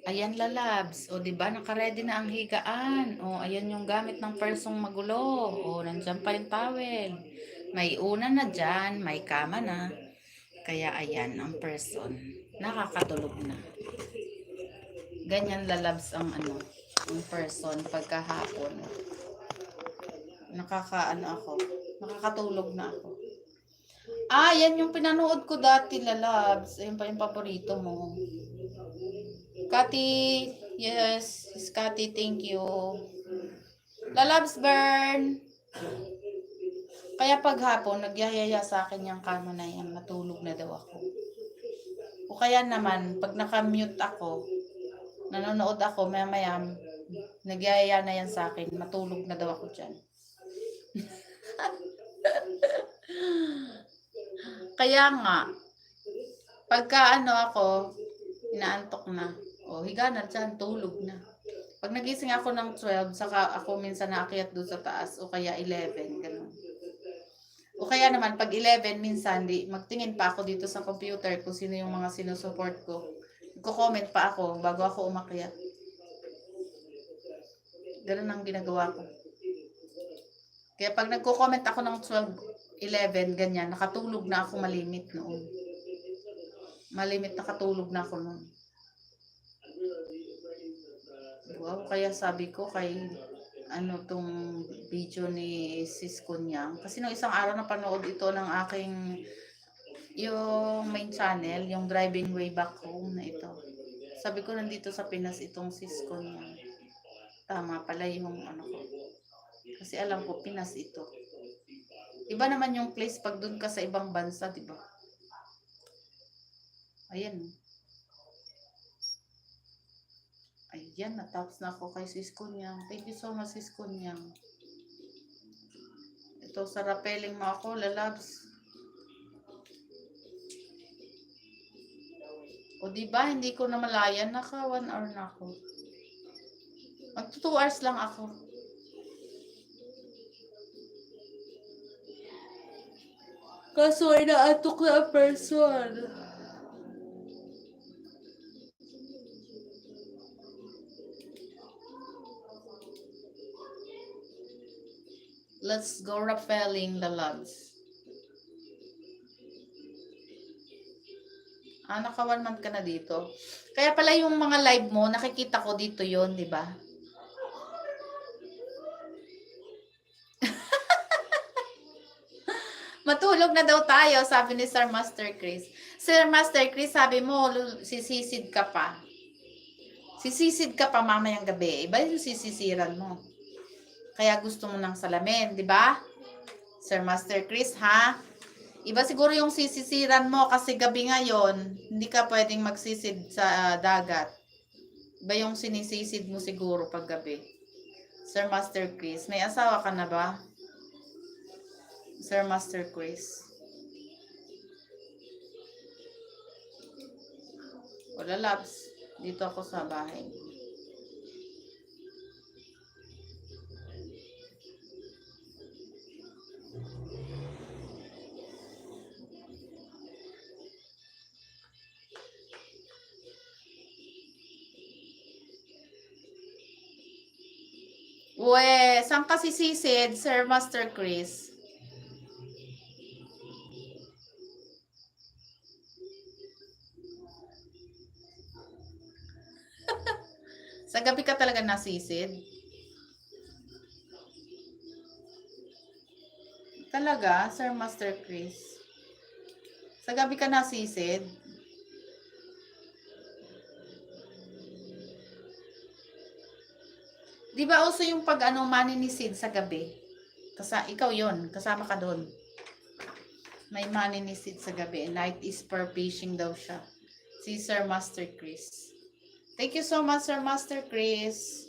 Ayan lalabs. O, 'di ba naka-ready na ang higaan. O, ayan yung gamit ng persong magulo. O, nandiyan pa yung towel. May una na diyan, may kama na. Kaya ayan ang person. Nakakatulog na. Ganyan lalabs ang ang person pagkahapon. Nakakatulog na ako. Ah, yan yung pinanood ko dati, lalabs. Ayun pa yung paborito mo. Kati, yes, Kati, thank you. Lalabs burn. Kaya paghapon, nagyayaya sa akin yung kama na yan, matulog na daw ako. O kaya naman, pag nakamute ako, nanonood ako, maya nagyayaya na yan sa akin, matulog na daw ako dyan. Kaya nga, pagka ako, inaantok na. O, higa na dyan, tulog na. Pag nagising ako ng 12, saka ako minsan naakyat doon sa taas, o kaya 11, ganun. O kaya naman, pag 11, minsan, magtingin pa ako dito sa computer kung sino yung mga sinusupport ko. Nagko-comment pa ako bago ako umakyat. Ganun ang ginagawa ko. Kaya pag nagko-comment ako ng 12, 11, ganyan, nakatulog na ako malimit noon. Malimit nakatulog na ako noon. Wow, kaya sabi ko kay tong video ni Sis Kunyang. Kasi nung isang araw napanood ito ng aking yung main channel, yung Driving Way Back Home na ito. Sabi ko nandito sa Pinas itong Sis Kunyang. Tama pala yung ko. Kasi alam ko Pinas ito. Iba naman yung place pag doon ka sa ibang bansa, di ba? Ayan. Ayan, natapos na ako kay Sis Kunyang. Thank you so much, Sis Kunyang. Ito, sa rappelling mo ako, lalabs. O diba, hindi ko na malayan. Naka 1 hour na ako. Magto 2 hours lang ako. Kaso ay naatok na ang person. Let's go rappelling the loves. Naka 1 month ka na dito. Kaya pala yung mga live mo, nakikita ko dito yon, di ba? Matulog na daw tayo, sabi ni Sir Master Chris. Sir Master Chris, sabi mo, sisisid ka pa. Sisisid ka pa mamayang gabi. Iba yung sisisiran mo. Kaya gusto mo ng salamin, di ba? Sir Master Chris, ha? Iba siguro yung sisisiran mo kasi gabi ngayon, hindi ka pwedeng magsisid sa dagat. Iba yung sinisisid mo siguro pag gabi. Sir Master Chris, may asawa ka na ba? Sir Master Chris. Wala, labs. Dito ako sa bahay. Uwe, saan ka sisisid, Sir Master Chris? Sa gabi ka talaga nasisid? Talaga, Sir Master Chris? Sa gabi ka nasisid? Di ba also yung pag maninisid sa gabi? Ikaw yon, kasama ka doon. May maninisid sa gabi. Night is for fishing daw siya. Si Sir Master Chris. Thank you so much, Sir Master Chris.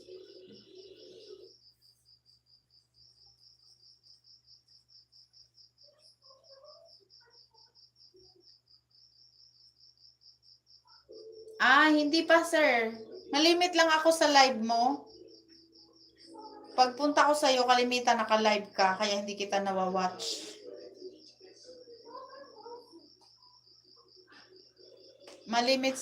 Hindi pa, sir. Malimit lang ako sa live mo. Pagpunta ko sa'yo, kalimitan naka-live ka, kaya hindi kita nawawatch. Malimit